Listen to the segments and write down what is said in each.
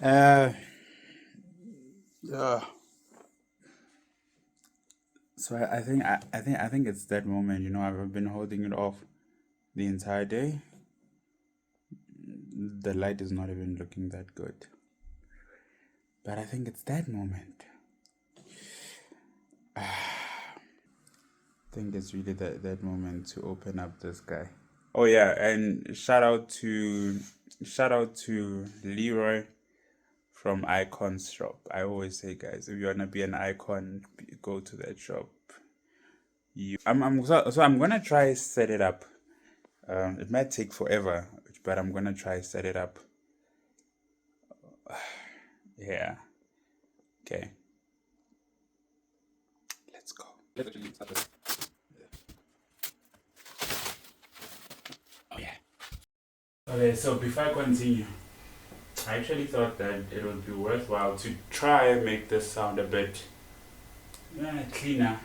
Uh, uh so I think it's that moment, I've been holding it off the entire day. The light is not even looking that good. But I think it's that moment. I think it's really that moment to open up this guy. Oh yeah, and shout out to Leroy from Icon's shop. I always say, guys, if you wanna be an icon, go to that shop. I'm gonna try set it up. It might take forever, but I'm gonna try set it up. Yeah. Okay. Let's go. Let's actually start this. Oh yeah. Okay, so before I continue, I actually thought that it would be worthwhile to try and make this sound a bit cleaner,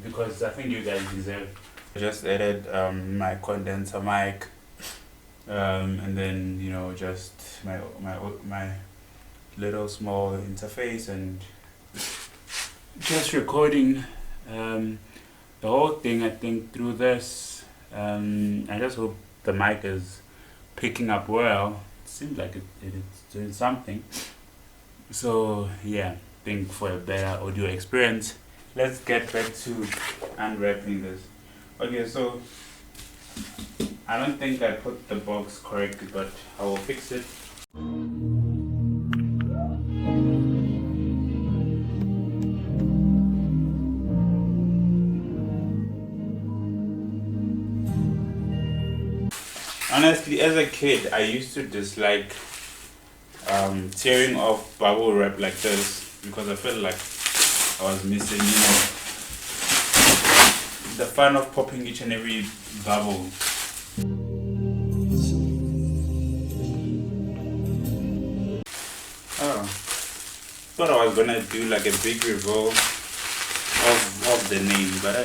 because I think you guys deserve. I just added my condenser mic, and then just my little small interface, and just recording the whole thing. I think through this, I just hope the mic is picking up well. It seems like it's doing something. So yeah, I think for a better audio experience, let's get back to unwrapping this. Okay, so I don't think I put the box correctly, but I will fix it. Honestly, as a kid, I used to dislike tearing off bubble wrap like this because I felt like I was missing, the fun of popping each and every bubble. Oh, thought I was gonna do like a big reveal of the name, but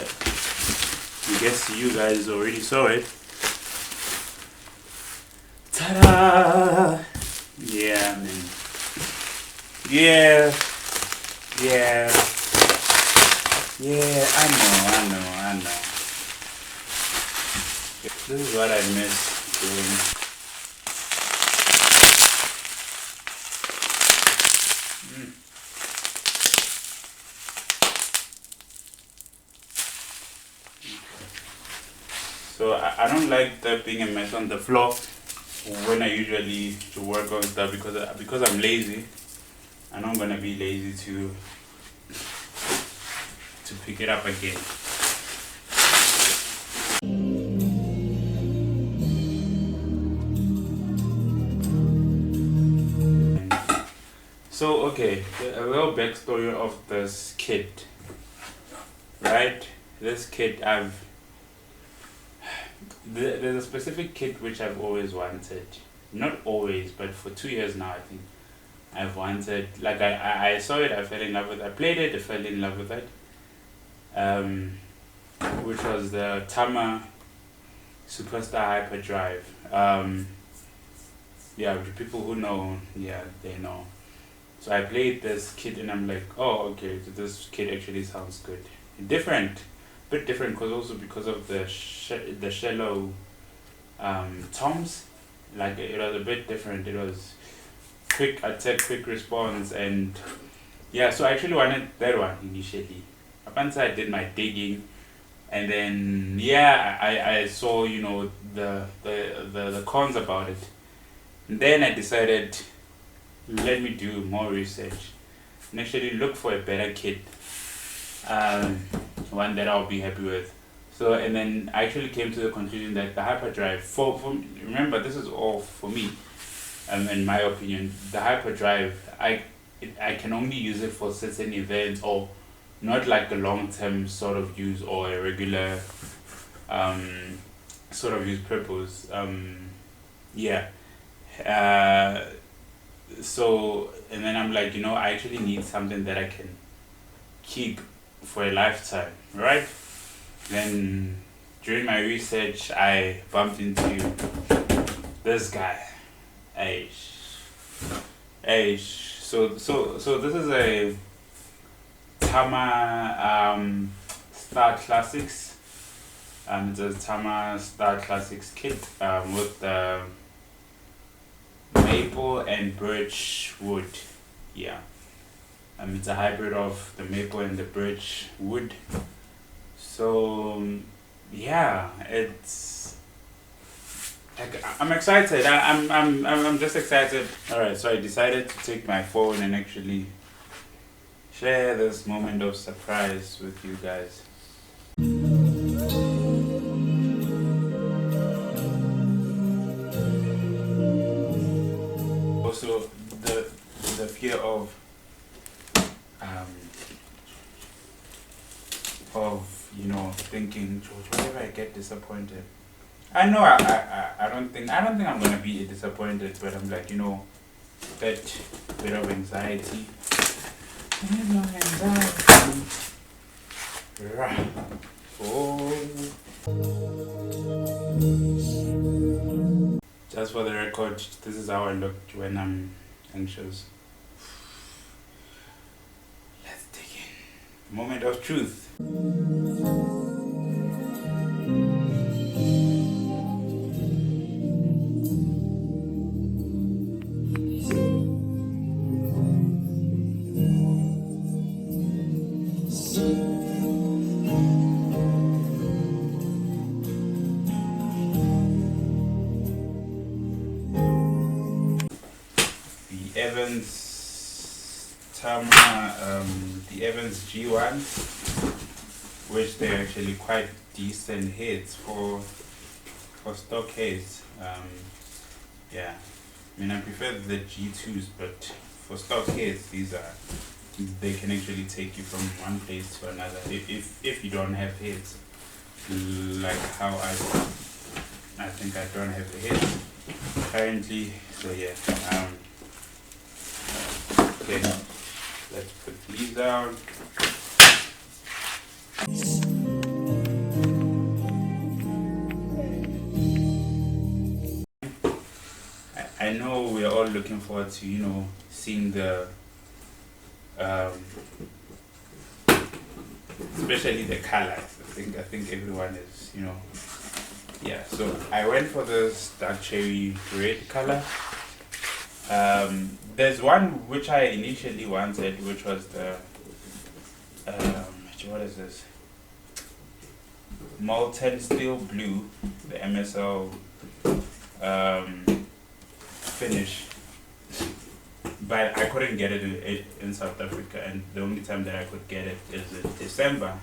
I guess you guys already saw it. Ta-da! Yeah, man. Yeah. Yeah, I know. This is what I miss doing. So I don't like there being a mess on the floor when I usually to work on stuff because I'm lazy. I'm not gonna be lazy to pick it up again. So okay, a little backstory of this kid, right? This kid, there's a specific kit which I've always wanted. Not always, but for 2 years now, I think I've wanted. Like I saw it, I fell in love with it. I played it, I fell in love with it. Which was the Tama Superstar Hyperdrive. Yeah, the people who know, yeah, they know. So I played this kit and I'm like, oh, okay, so this kit actually sounds good. Different, bit different, because of the shallow toms. Like it was a bit different. It was quick attack, quick response, and yeah. So I actually wanted that one initially. Up until I did my digging, and then yeah, I saw the cons about it. And then I decided, let me do more research and actually look for a better kit, one that I'll be happy with. So, and then I actually came to the conclusion that the hyperdrive, remember, this is all for me, in my opinion, the hyperdrive, I can only use it for certain events, or not like a long-term sort of use or a regular sort of use purpose. Yeah. So, and then I'm like, I actually need something that I can keep for a lifetime, right? Then during my research, I bumped into this guy. So this is a Tama Star Classics. It's a Tama Star Classics kit with maple and birch wood. Yeah. It's a hybrid of the maple and the birch wood. So yeah, it's like I'm excited. I'm just excited. All right, so I decided to take my phone and actually share this moment of surprise with you guys. Also, the fear um of thinking, George, what if I get disappointed? I know I don't think I'm gonna be disappointed, but I'm like, that bit of anxiety. Rah. Oh. Just for the record, this is how I looked when I'm anxious. Let's dig in. Moment of truth. The Evans G1, which they're actually quite decent hits for stock hits. Yeah, I mean I prefer the G2s, but for stock hits, they can actually take you from one place to another if you don't have hits, like how I think I don't have the hits currently. So yeah, okay, let's put these down. I know we're all looking forward to seeing the especially the colors. I think everyone is yeah. So I went for this dark cherry red color. There's one which I initially wanted, which was the what is this? Molten Steel Blue, the MSL finish, but I couldn't get it in South Africa, and the only time that I could get it is in December.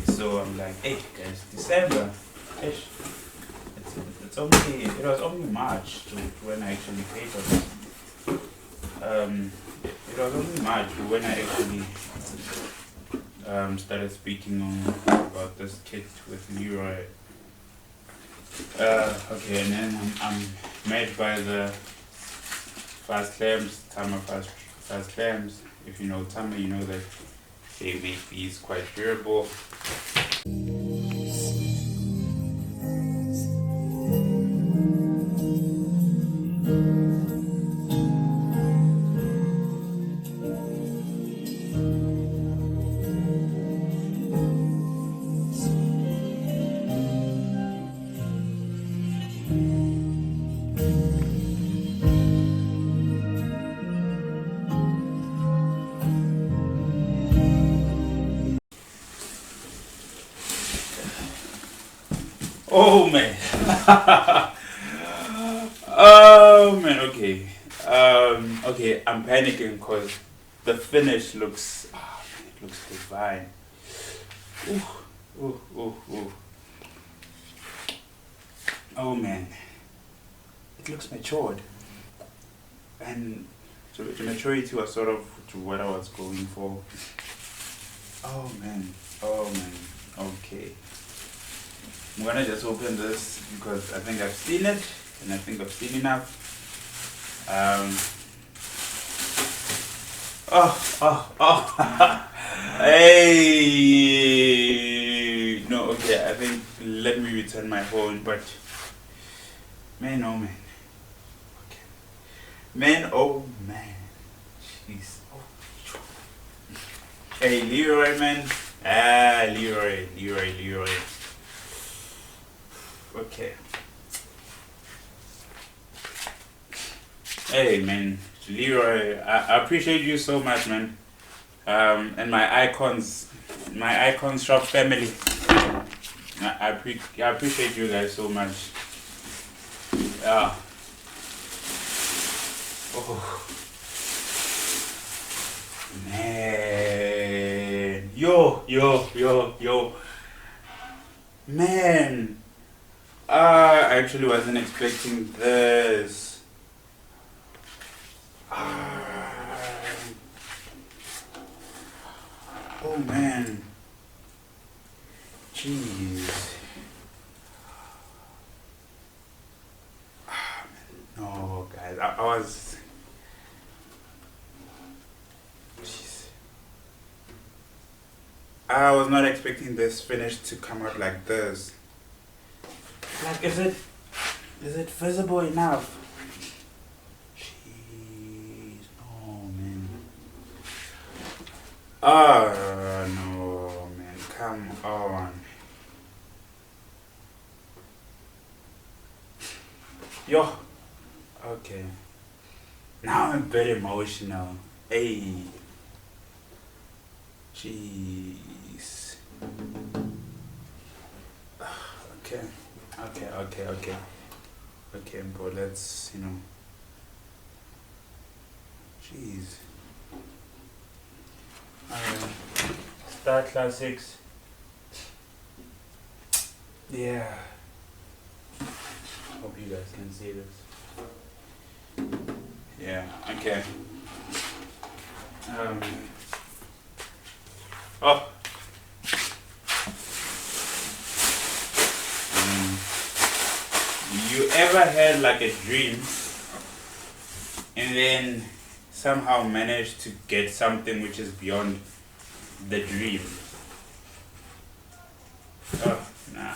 So I'm like, hey guys, December. It was only March when I actually paid for this. It was only March when I actually started speaking about this kit with Leroy. Okay, and then I'm made by the Fast Clams, Tama Fast Clams. If you know Tama, you know that they make these quite durable. Oh man. Oh man, okay. Okay, I'm panicking because the finish looks it looks divine. Ooh. Oh man. It looks matured. And so the maturity was sort of to what I was going for. Oh man. Okay. I'm gonna just open this because I think I've seen it and I think I've seen enough. Hey, no, okay. I think let me return my phone, but man, oh man, Man, oh man. Jeez. Oh. Hey, Leroy, man. Leroy. Okay. Hey, man. Leroy, I appreciate you so much, man. And my icons shop family. I appreciate you guys so much. Yeah. Oh. Man. Yo. Man. I actually wasn't expecting this. Oh man. Jeez. No, guys. I was. Jeez. I was not expecting this finish to come out like this. Like, is it visible enough? Jeez. Oh man. Oh no, man. Come on. Yo. Okay. Now I'm very emotional. Hey. Jeez. Okay. Okay, bro, let's, Jeez. Starclassics. Yeah. Hope you guys can see this. Yeah, okay. Oh. You ever had like a dream and then somehow managed to get something which is beyond the dream? Oh, nah,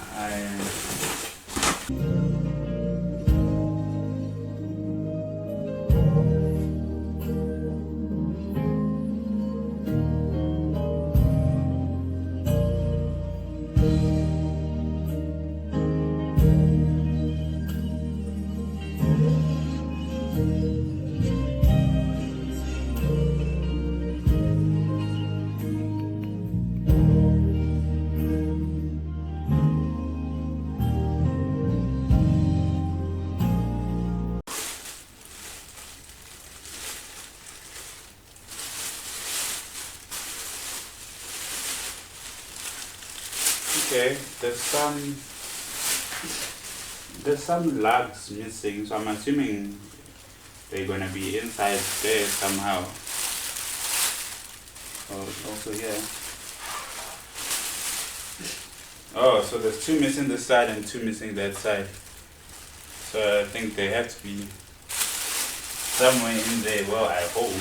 okay, there's some lugs missing, so I'm assuming they're gonna be inside there somehow. Oh, also here. Oh, so there's two missing this side and two missing that side. So I think they have to be somewhere in there. Well, I hope.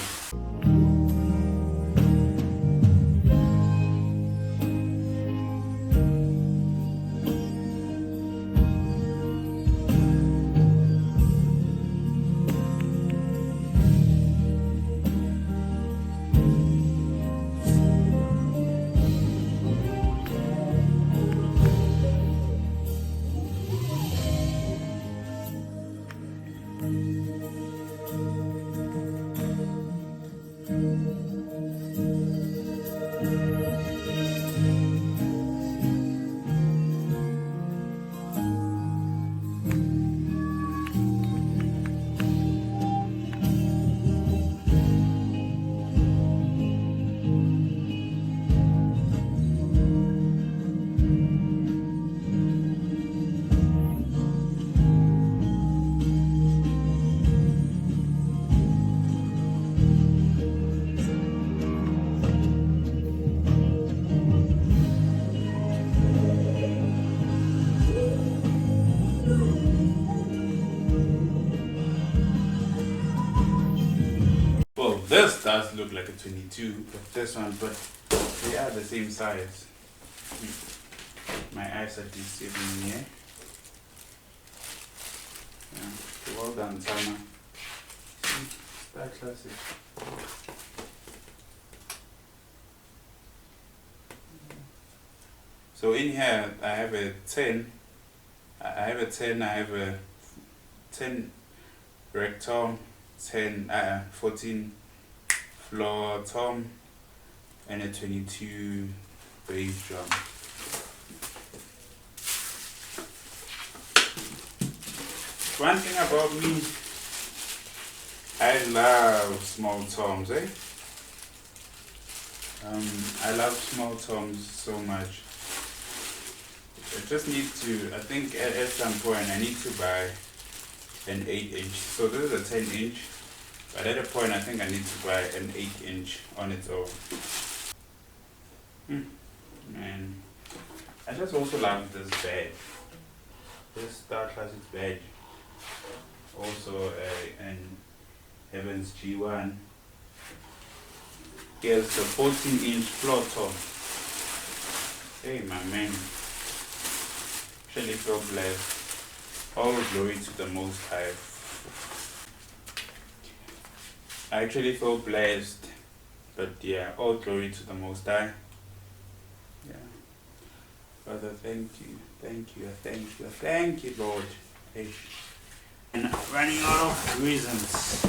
Well, this does look like a 22, but this one, but they are the same size. My eyes are deceiving me. Yeah. Well done, Tama. Starclassic. So in here I have a 10. I have a 10, I have a 10 rectom, 14 floor tom, and a 22 bass drum. One thing about me, I love small toms, I love small toms so much. I just need to, I think at some point I need to buy an 8-inch. So this is a 10-inch, but at a point I think I need to buy an 8-inch on its own. Man, I just also love this badge. This Starclassic badge. Also an Evans G1. Here's the 14-inch floor tom. Hey my man. Actually feel blessed. All glory to the Most High. I actually feel blessed, but yeah, all glory to the Most High. Yeah, Father, thank you, Lord. Hey. And I'm running out of reasons.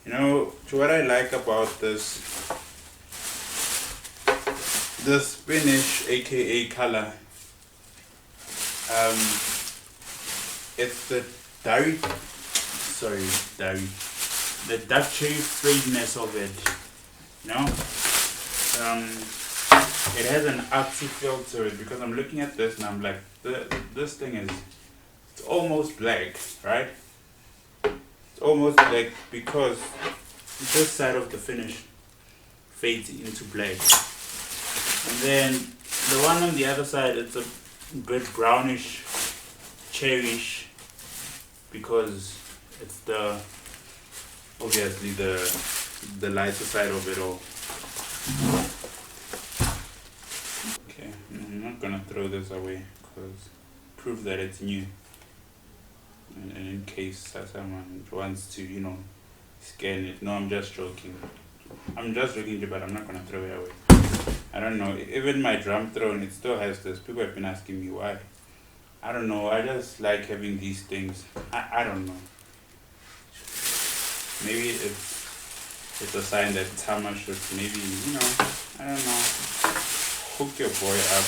You know, what I like about this finish, aka color, it's the the dark cherry freeness of it. You know, it has an artsy feel to it, because I'm looking at this and I'm like, this thing it's almost black, right? Almost black, because this side of the finish fades into black, and then the one on the other side, it's a bit brownish, cherryish, because it's obviously the lighter side of it all. Okay, I'm not gonna throw this away, because proof that it's new. And in case someone wants to, scan it. No, I'm just joking. But I'm not gonna throw it away. I don't know. Even my drum throne, it still has this. People have been asking me why. I don't know. I just like having these things. I don't know. Maybe it's a sign that Tama should maybe, I don't know, hook your boy up.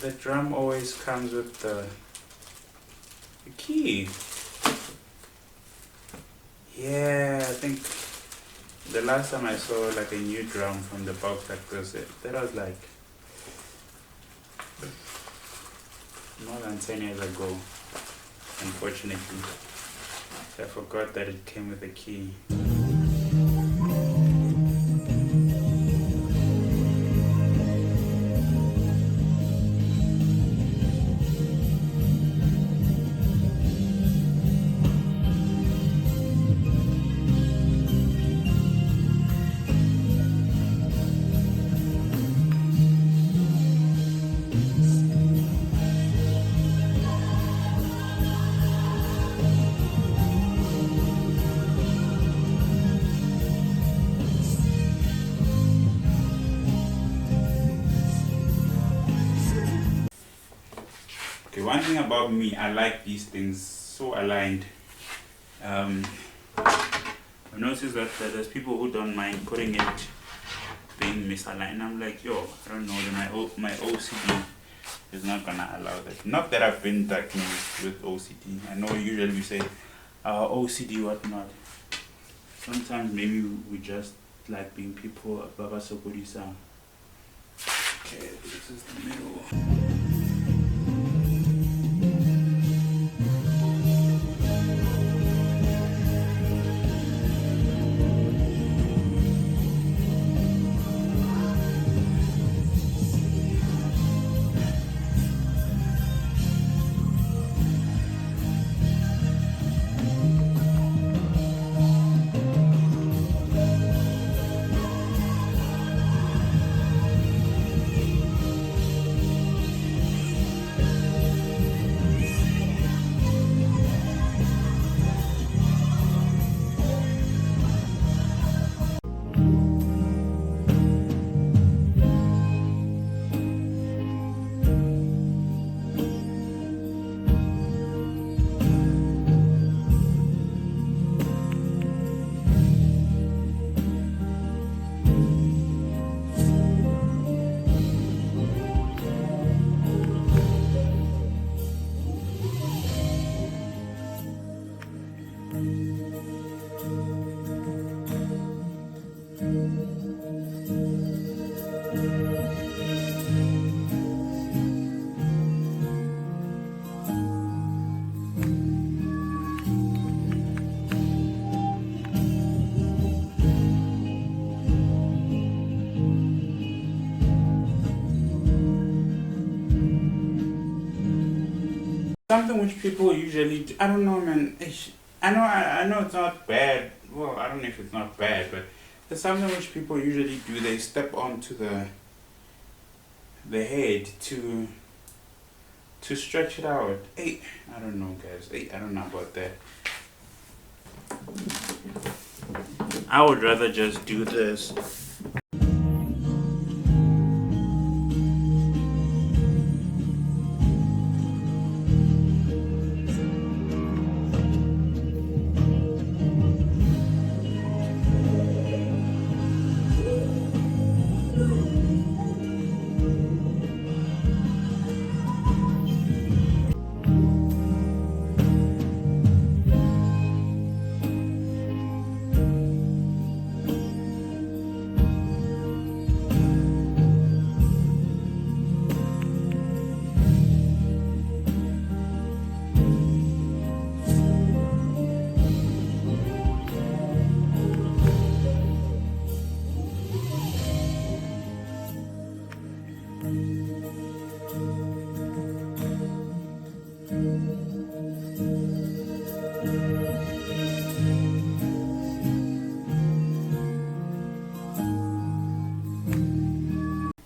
The drum always comes with the key. Yeah, I think the last time I saw like a new drum from the box like this, that was like more than 10 years ago, unfortunately. So I forgot that it came with a key. One thing about me, I like these things so aligned. I've noticed that there's people who don't mind putting it being misaligned. I'm like, yo, I don't know, my OCD is not gonna allow that. Not that I've been diagnosed with OCD. I know usually we say OCD whatnot. Sometimes maybe we just like being people Baba Sokodisa. Okay, this is the middle. something which people usually do. I don't know, man. I know it's not bad. Well, I don't know if it's not bad, but there's something which people usually do. They step onto the head to stretch it out. Hey, I don't know, guys. Hey, I don't know about that. I would rather just do this.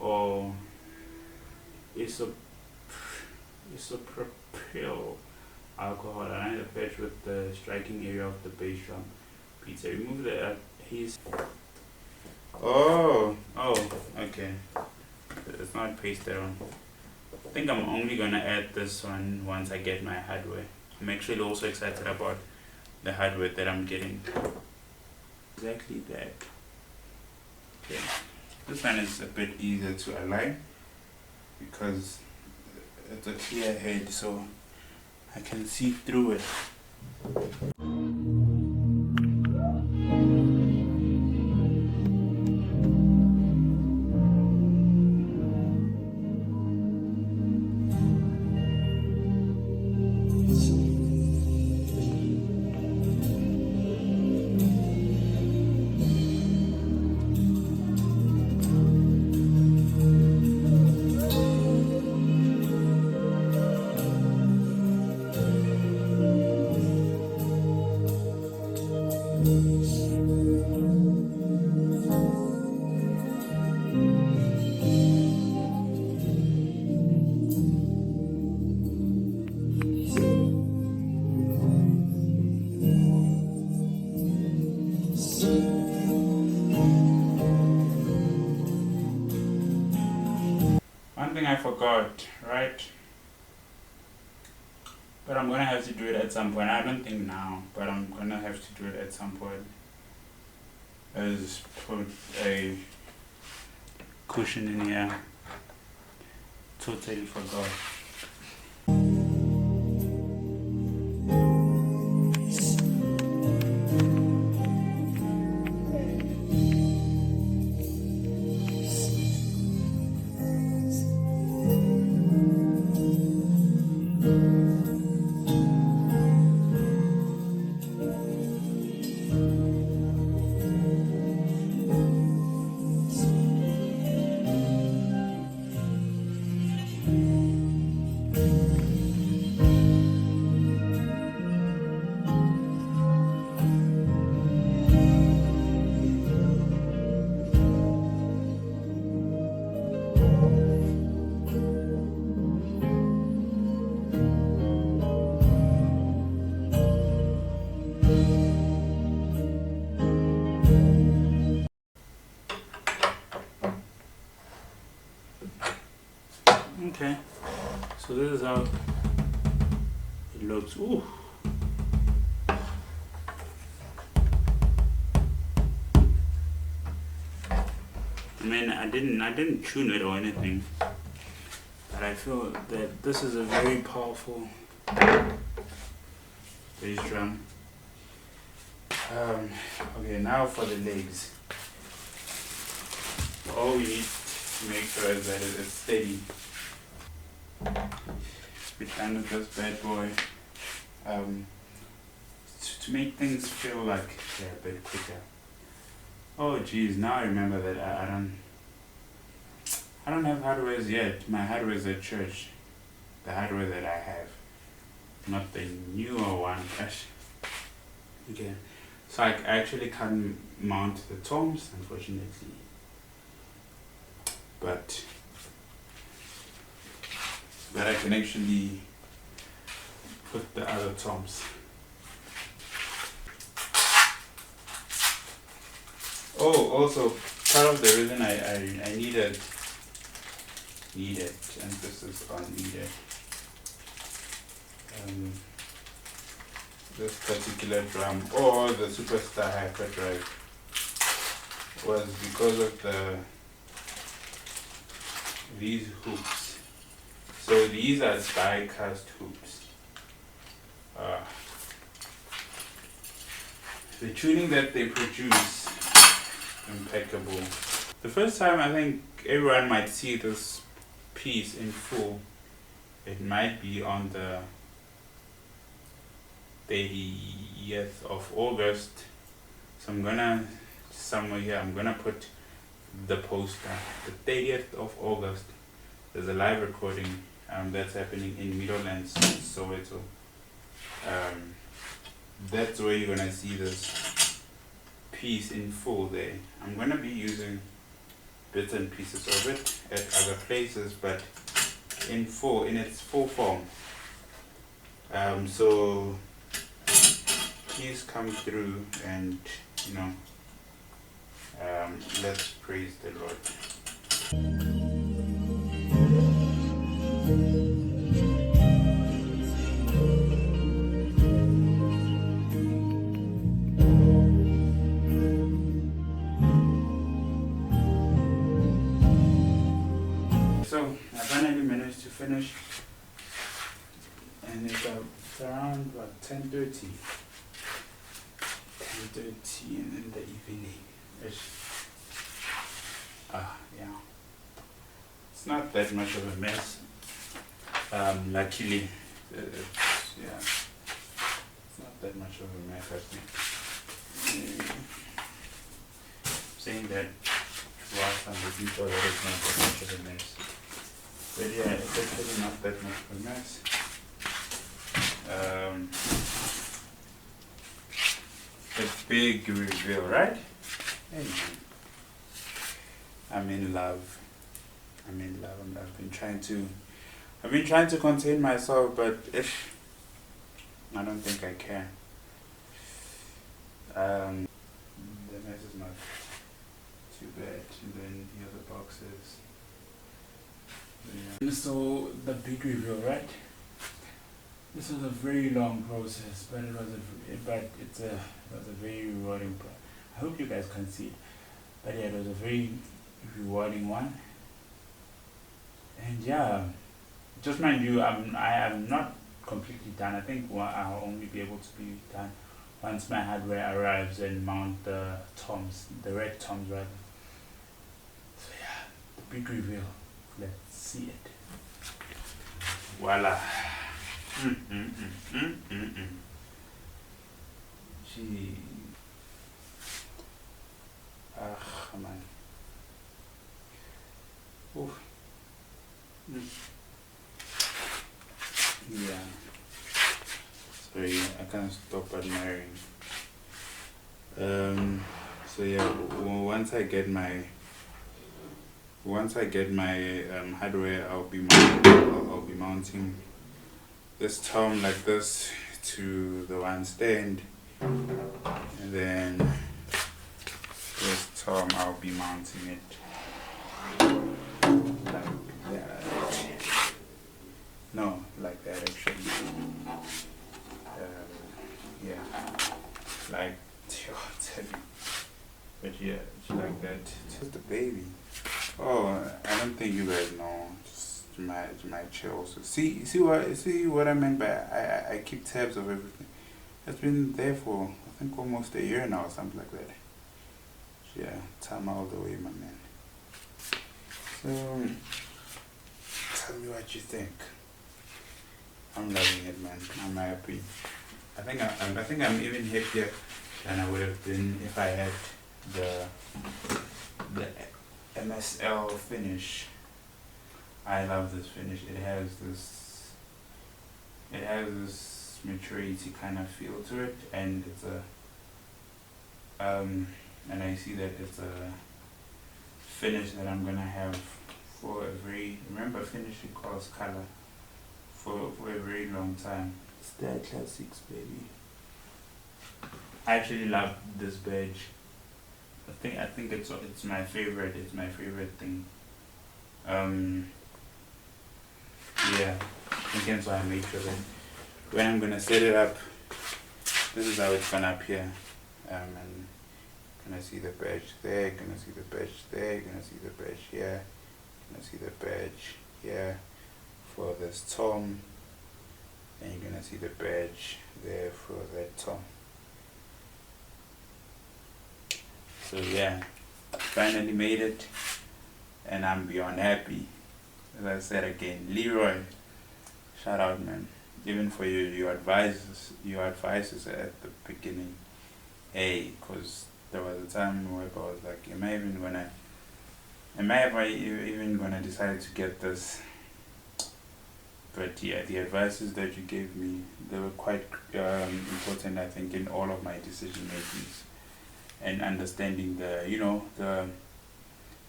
Or isopropyl alcohol and a patch with the striking area of the bass drum. Pizza. Remove the he's. Oh, okay. It's not pasted on. I think I'm only gonna add this one once I get my hardware. I'm actually also excited about the hardware that I'm getting. Exactly that. Okay. This one is a bit easier to align because it's a clear head, so I can see through it. One thing I forgot, right? But I'm gonna have to do it at some point. I don't think now, but I'm gonna have to do it at some point. Is put a cushion in here. Totally forgot. Okay, so this is how it looks. Ooh. I mean, I didn't tune it or anything, but I feel that this is a very powerful bass drum. Okay, now for the legs. All we need to make sure is that it is steady. We handle this bad boy to make things feel like they're a bit quicker. Oh geez, now I remember that I don't have hardwares yet. My hardware is at church. The hardware that I have. not the newer one. Okay, so I actually can't mount the toms, unfortunately, but I can actually put the other toms. Oh, also part of the reason I needed, emphasis on needed, this particular drum or the Superstar Hyperdrive was because of these hoops. So these are die cast hoops. The tuning that they produce, impeccable. The first time I think everyone might see this piece in full, it might be on the 30th of August. So I'm gonna, somewhere here, I'm gonna put the poster. The 30th of August, there's a live recording that's happening in Meadowlands, Soweto. That's where you're gonna see this piece in full there. I'm gonna be using bits and pieces of it at other places, but in full, in its full form. So please come through and, you know, let's praise the Lord. So I finally managed to finish, and it's around what, 10:30 in the evening. Yeah, it's not that much of a mess. Luckily, yeah, it's not that much of a mess, I think. Saying that whilst I'm looking for that, it's not that much of a mess. But yeah, it's actually not that much of a mess. A big reveal, right? Hey, I'm in love. I've been trying to contain myself, but I don't think I can. The mess is not too bad. And then the other boxes. Yeah. So the big reveal, right? This was a very long process, but it was a very rewarding process. I hope you guys can see it, but yeah, it was a very rewarding one. And yeah, just mind you, I am not completely done. I think I'll only be able to be done once my hardware arrives and mount the toms, the red toms rather. So yeah, the big reveal. Let's see it. Voila. Gee. Man. Oof. Yeah. Sorry, I can't stop admiring. So yeah, once I get my hardware, I'll be mounting this tom like this to the one stand, and then this tom I'll be mounting it like that. No, like that actually. Yeah, like but yeah, it's like that. Just the baby. Oh, I don't think you guys know. Just my chair also. See what I meant by I keep tabs of everything. It's been there for I think almost a year now or something like that. Yeah, Tama all the way, my man. So tell me what you think. I'm loving it, man. I'm happy. I think I'm even happier than I would have been if I had the MSL finish. I love this finish. It has this it has this maturity kind of feel to it, and it's and I see that it's a finish that I'm gonna have for a very, remember finish equals color, for a very long time. Starclassics, baby. I actually love this badge. I think it's my favorite. It's my favorite thing. Yeah, again, so I made sure that when I'm gonna set it up, this is how it's gonna appear. And gonna see the badge there, gonna see the badge there, gonna see the badge here, gonna see the badge here for this Tom, and you're gonna see the badge there for that Tom. So yeah, finally made it, and I'm beyond happy. As I said again, Leroy, shout out, man. Even for your advices at the beginning. Hey, cause there was a time where I was like, am I even gonna decide to get this? But yeah, the advices that you gave me, they were quite important, I think, in all of my decision makings, and understanding the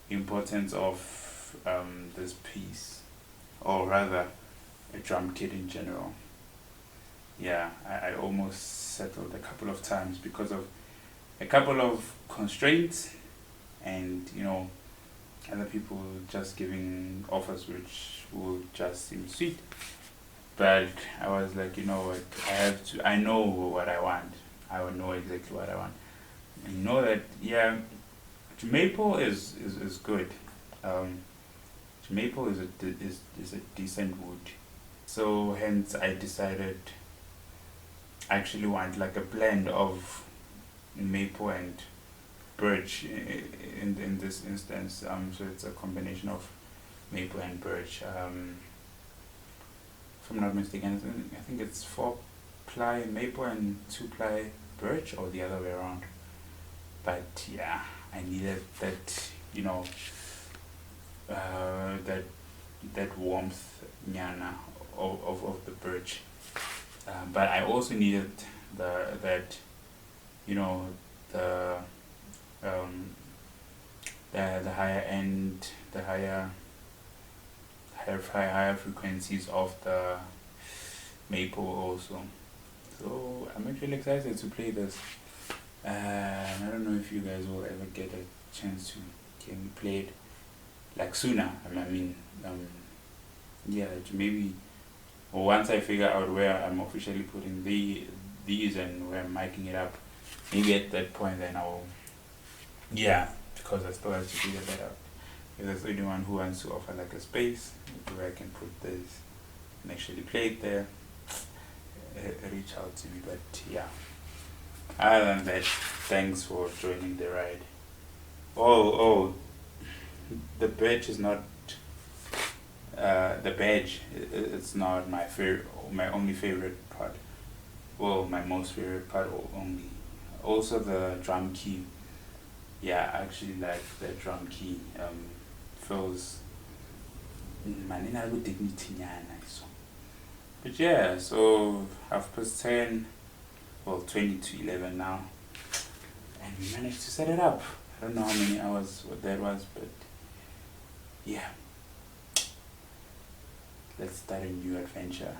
importance of this piece, or rather a drum kit in general. Yeah, I almost settled a couple of times because of a couple of constraints, and other people just giving offers which will just seem sweet. But I was like, you know what, I know what I want. I would know exactly what I want. And you know that, yeah, maple is good. Maple is a decent wood. So hence I decided I actually want like a blend of maple and birch in this instance. So it's a combination of maple and birch. If I'm not mistaken, I think it's 4-ply maple and 2-ply birch, or the other way around. But yeah, I needed that, that warmth nyana of the birch. But I also needed the higher end, the higher frequencies of the maple also. So I'm actually excited to play this. I don't know if you guys will ever get a chance to can play it like sooner. Yeah, maybe, or once I figure out where I'm officially putting these and where I'm miking it up, maybe at that point then because I still have to figure that out. If there's anyone who wants to offer like a space where I can put this and actually play it there, reach out to me. But yeah, other than that, thanks for joining the ride. Oh, the badge is not the badge. It's not my favorite, my only favorite part. Well, my most favorite part only. Also the drum key. Yeah, I actually like the drum key. Feels manina good dignity so. But yeah, so 10:30, well 20 to 11 now, and we managed to set it up. I don't know how many hours what that was, but yeah, let's start a new adventure.